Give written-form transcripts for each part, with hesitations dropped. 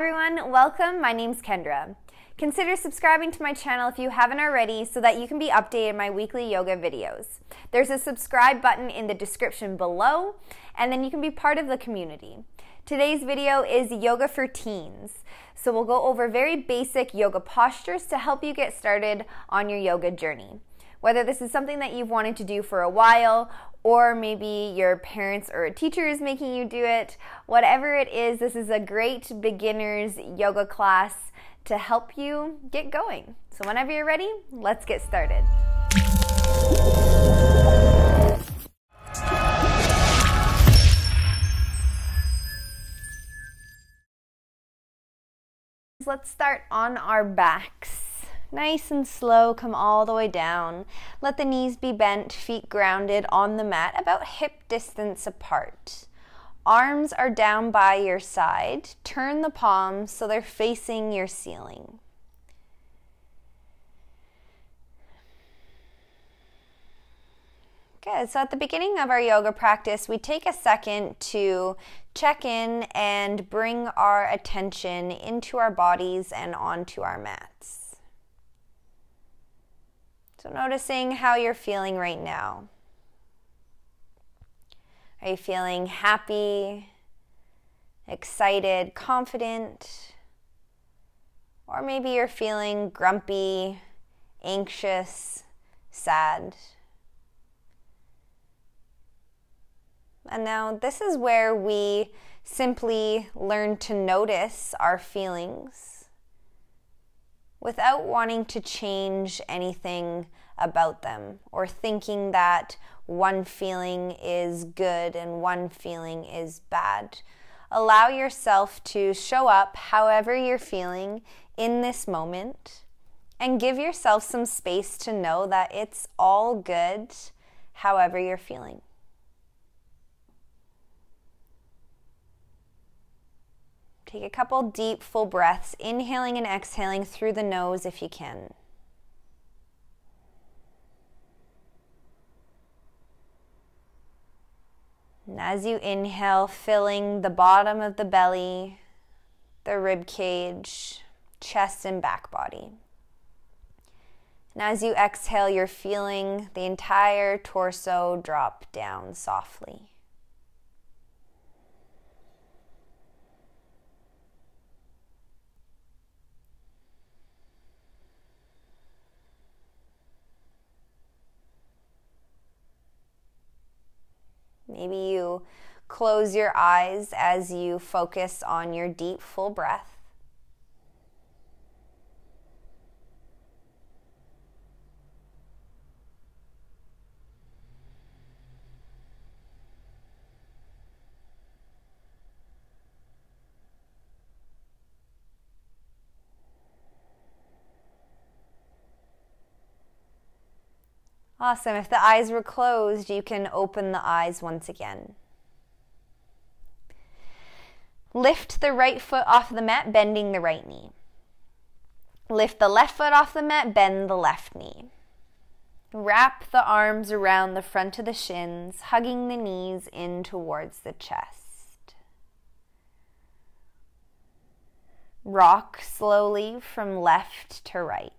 Everyone, welcome. My name's Kendra. Consider subscribing to my channel if you haven't already so that you can be updated on my weekly yoga videos. There's a subscribe button in the description below, and then you can be part of the community. Today's video is yoga for teens. So we'll go over very basic yoga postures to help you get started on your yoga journey. Whether this is something that you've wanted to do for a while, or maybe your parents or a teacher is making you do it, whatever it is, this is a great beginner's yoga class to help you get going. So whenever you're ready, let's get started. Let's start on our backs. Nice and slow, come all the way down. Let the knees be bent, feet grounded on the mat, about hip distance apart. Arms are down by your side. Turn the palms so they're facing your ceiling. Good, so at the beginning of our yoga practice, we take a second to check in and bring our attention into our bodies and onto our mats. So noticing how you're feeling right now. Are you feeling happy, excited, confident? Or maybe you're feeling grumpy, anxious, sad. And now this is where we simply learn to notice our feelings without wanting to change anything about them or thinking that one feeling is good and one feeling is bad. Allow yourself to show up however you're feeling in this moment and give yourself some space to know that it's all good however you're feeling. Take a couple deep, full breaths, inhaling and exhaling through the nose if you can. And as you inhale, filling the bottom of the belly, the rib cage, chest and back body. And as you exhale, you're feeling the entire torso drop down softly. Maybe you close your eyes as you focus on your deep, full breath. Awesome. If the eyes were closed, you can open the eyes once again. Lift the right foot off the mat, bending the right knee. Lift the left foot off the mat, bend the left knee. Wrap the arms around the front of the shins, hugging the knees in towards the chest. Rock slowly from left to right,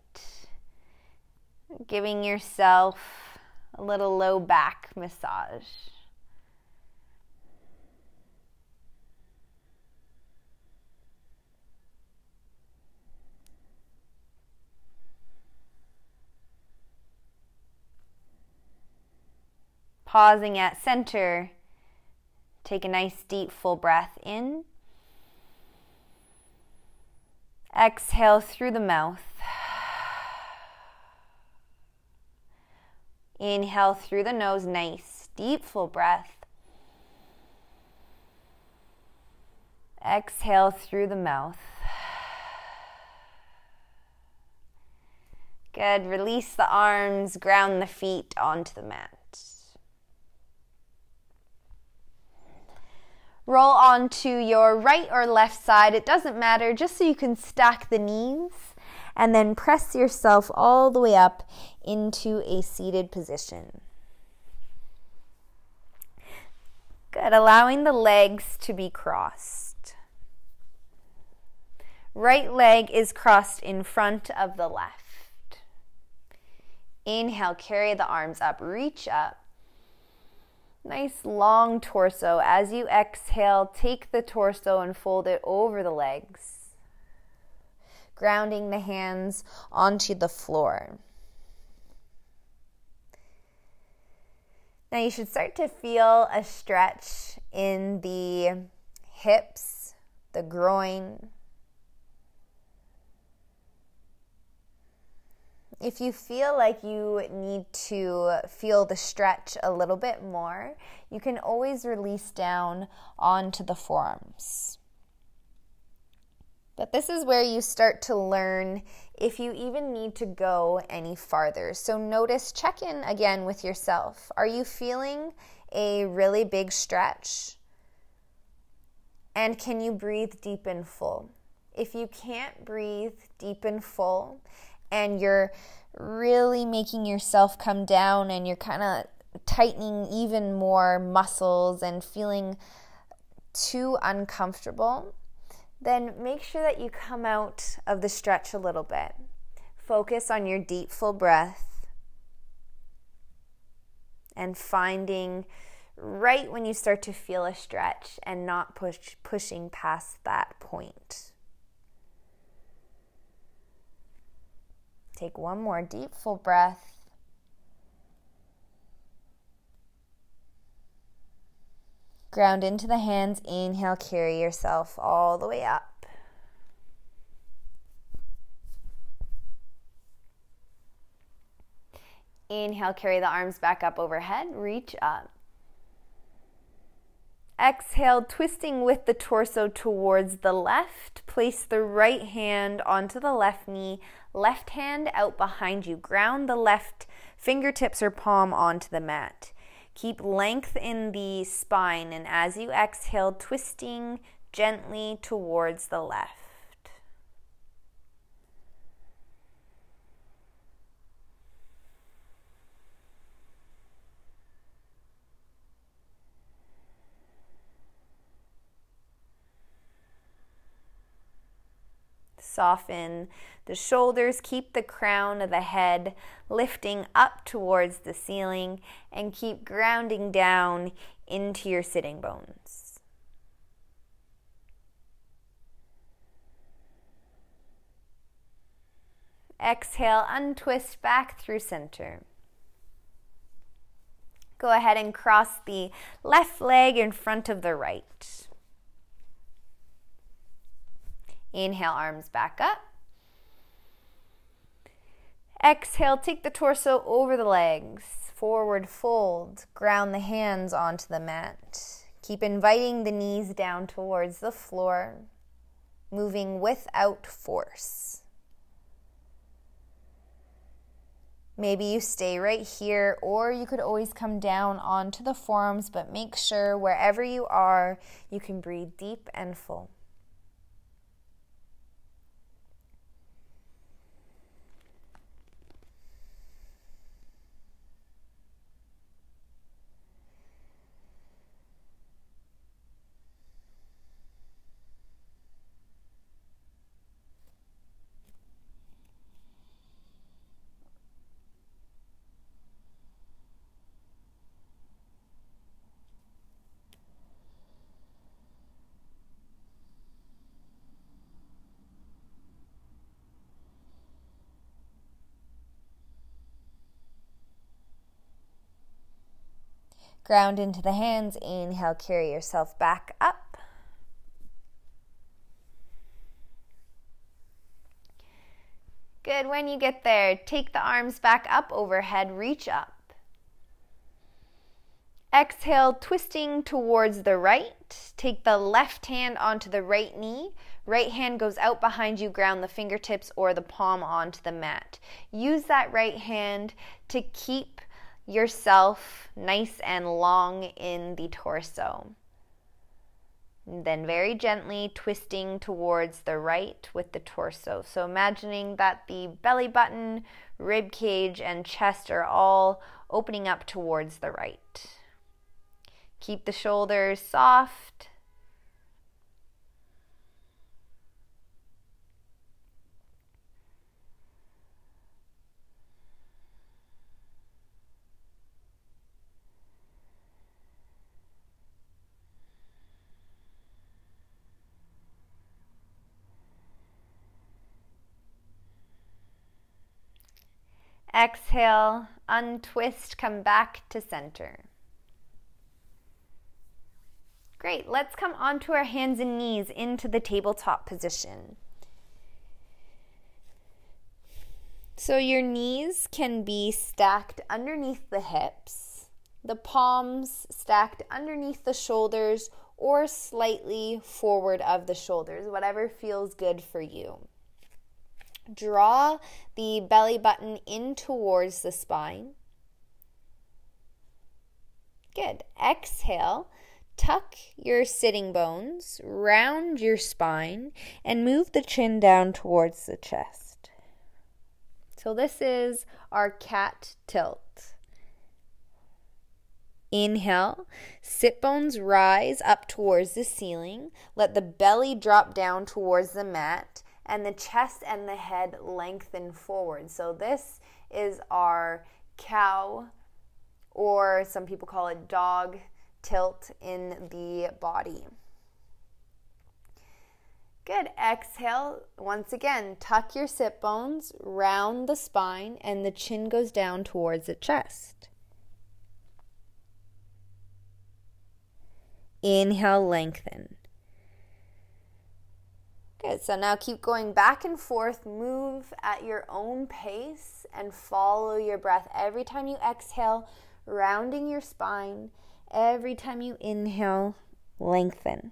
giving yourself a little low back massage. Pausing at center, take a nice deep full breath in. Exhale through the mouth. Inhale through the nose, nice, deep, full breath. Exhale through the mouth. Good, release the arms, ground the feet onto the mat. Roll onto your right or left side, it doesn't matter, just so you can stack the knees. And then press yourself all the way up into a seated position. Good, allowing the legs to be crossed. Right leg is crossed in front of the left. Inhale, carry the arms up, reach up. Nice long torso. As you exhale, take the torso and fold it over the legs, grounding the hands onto the floor. Now you should start to feel a stretch in the hips, the groin. If you feel like you need to feel the stretch a little bit more, you can always release down onto the forearms. But this is where you start to learn if you even need to go any farther. So notice, check in again with yourself. Are you feeling a really big stretch? And can you breathe deep and full? If you can't breathe deep and full, and you're really making yourself come down and you're kind of tightening even more muscles and feeling too uncomfortable, then make sure that you come out of the stretch a little bit. Focus on your deep, full breath and finding right when you start to feel a stretch and not pushing past that point. Take one more deep, full breath. Ground into the hands. Inhale, carry yourself all the way up. Inhale, carry the arms back up overhead. Reach up. Exhale, twisting with the torso towards the left. Place the right hand onto the left knee. Left hand out behind you. Ground the left fingertips or palm onto the mat. Keep length in the spine, and as you exhale, twisting gently towards the left. Soften the shoulders, keep the crown of the head lifting up towards the ceiling, and keep grounding down into your sitting bones. Exhale, untwist back through center. Go ahead and cross the left leg in front of the right. Inhale, arms back up. Exhale, take the torso over the legs. Forward fold. Ground the hands onto the mat. Keep inviting the knees down towards the floor, moving without force. Maybe you stay right here, or you could always come down onto the forearms, but make sure wherever you are, you can breathe deep and full. Ground into the hands. Inhale, carry yourself back up. Good. When you get there, take the arms back up overhead, reach up. Exhale, twisting towards the right. Take the left hand onto the right knee. Right hand goes out behind you, ground the fingertips or the palm onto the mat. Use that right hand to keep yourself nice and long in the torso. And then very gently twisting towards the right with the torso. So imagining that the belly button, rib cage, and chest are all opening up towards the right. Keep the shoulders soft. Exhale, untwist, come back to center. Great, let's come onto our hands and knees into the tabletop position. So your knees can be stacked underneath the hips, the palms stacked underneath the shoulders, or slightly forward of the shoulders, whatever feels good for you. Draw the belly button in towards the spine. Good. Exhale, tuck your sitting bones, round your spine, and move the chin down towards the chest. So this is our cat tilt. Inhale, sit bones rise up towards the ceiling. Let the belly drop down towards the mat and the chest and the head lengthen forward. So this is our cow, or some people call it dog tilt in the body. Good. Exhale. Once again, tuck your sit bones, round the spine, and the chin goes down towards the chest. Inhale, lengthen. Good. So now keep going back and forth. Move at your own pace and follow your breath. Every time you exhale, rounding your spine. Every time you inhale, lengthen.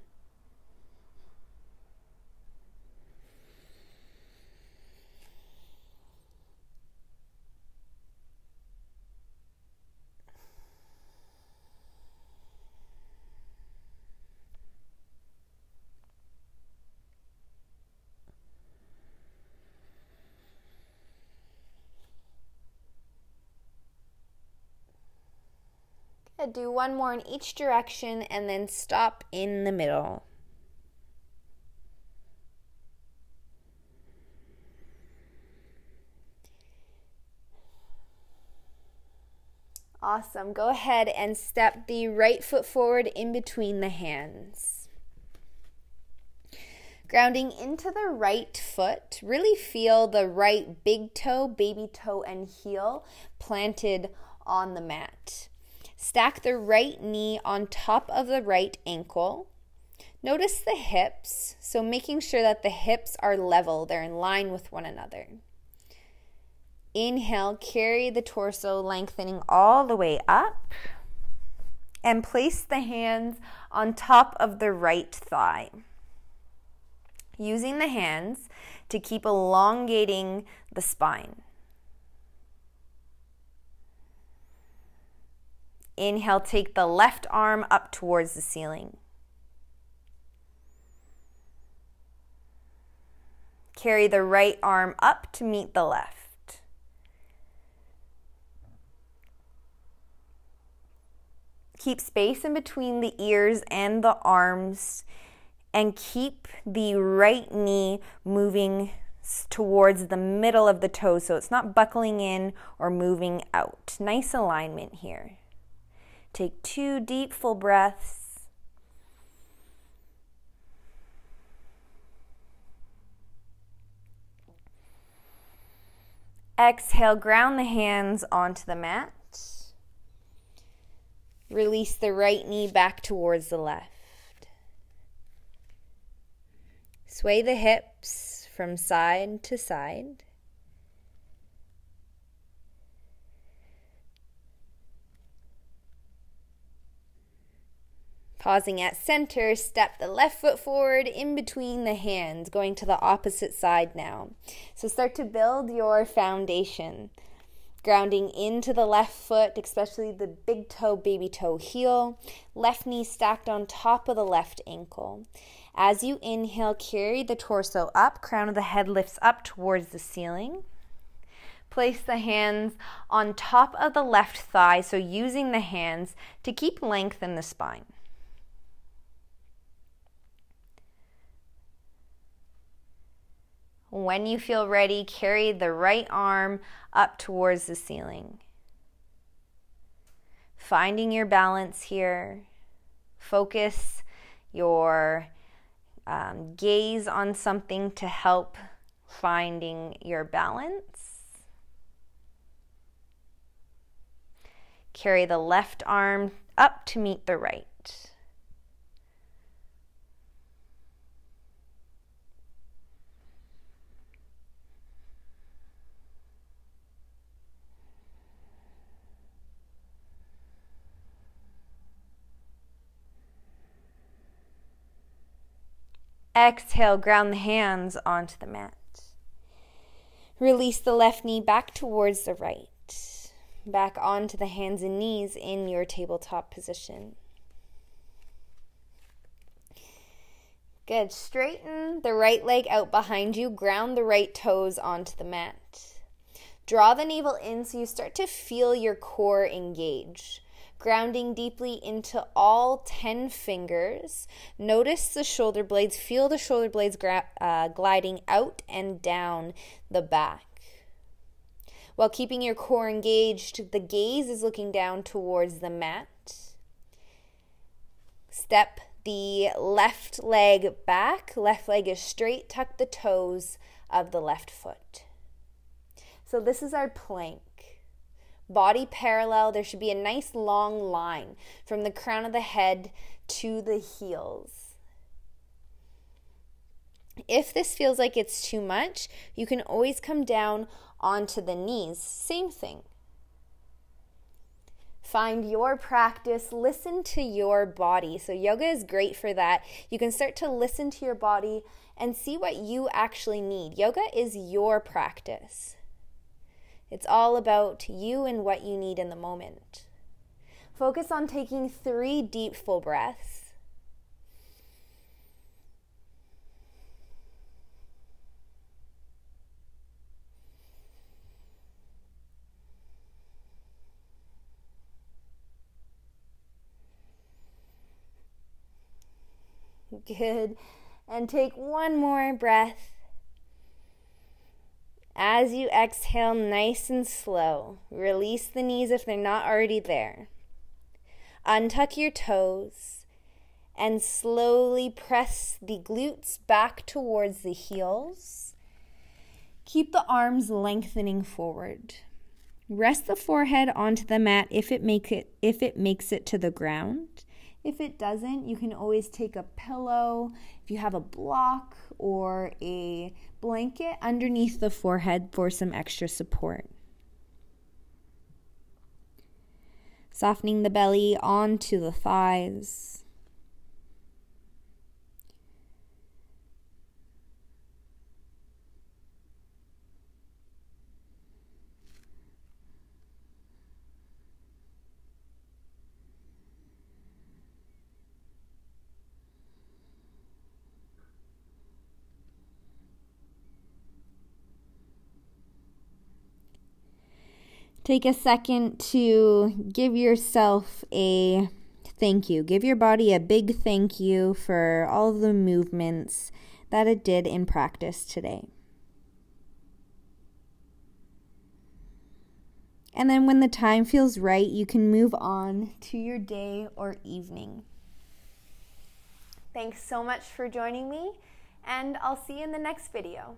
Do one more in each direction and then stop in the middle. Awesome. Go ahead and step the right foot forward in between the hands. Grounding into the right foot, really feel the right big toe, baby toe, and heel planted on the mat. Stack the right knee on top of the right ankle. Notice the hips, so making sure that the hips are level, they're in line with one another. Inhale, carry the torso, lengthening all the way up. And place the hands on top of the right thigh. Using the hands to keep elongating the spine. Inhale, take the left arm up towards the ceiling. Carry the right arm up to meet the left. Keep space in between the ears and the arms, and keep the right knee moving towards the middle of the toes so it's not buckling in or moving out. Nice alignment here. Take 2 deep, full breaths. Exhale, ground the hands onto the mat. Release the right knee back towards the left. Sway the hips from side to side. Pausing at center, step the left foot forward in between the hands, going to the opposite side now. So start to build your foundation. Grounding into the left foot, especially the big toe, baby toe, heel. Left knee stacked on top of the left ankle. As you inhale, carry the torso up, crown of the head lifts up towards the ceiling. Place the hands on top of the left thigh, so using the hands to keep length in the spine. When you feel ready, carry the right arm up towards the ceiling. Finding your balance here. Focus your gaze on something to help finding your balance. Carry the left arm up to meet the right. Exhale, ground the hands onto the mat. Release the left knee back towards the right. Back onto the hands and knees in your tabletop position. Good. Straighten the right leg out behind you. Ground the right toes onto the mat. Draw the navel in so you start to feel your core engage. Grounding deeply into all 10 fingers. Notice the shoulder blades. Feel the shoulder blades gliding out and down the back. While keeping your core engaged, the gaze is looking down towards the mat. Step the left leg back. Left leg is straight. Tuck the toes of the left foot. So this is our plank. Body parallel. There should be a nice long line from the crown of the head to the heels. If this feels like it's too much, you can always come down onto the knees. Same thing. Find your practice. Listen to your body. So yoga is great for that. You can start to listen to your body and see what you actually need. Yoga is your practice. It's all about you and what you need in the moment. Focus on taking 3 deep, full breaths. Good. And take one more breath. As you exhale, nice and slow, release the knees if they're not already there. Untuck your toes and slowly press the glutes back towards the heels. Keep the arms lengthening forward. Rest the forehead onto the mat if it makes it to the ground. If it doesn't, you can always take a pillow, if you have a block or a blanket underneath the forehead for some extra support. Softening the belly onto the thighs. Take a second to give yourself a thank you. Give your body a big thank you for all of the movements that it did in practice today. And then when the time feels right, you can move on to your day or evening. Thanks so much for joining me, and I'll see you in the next video.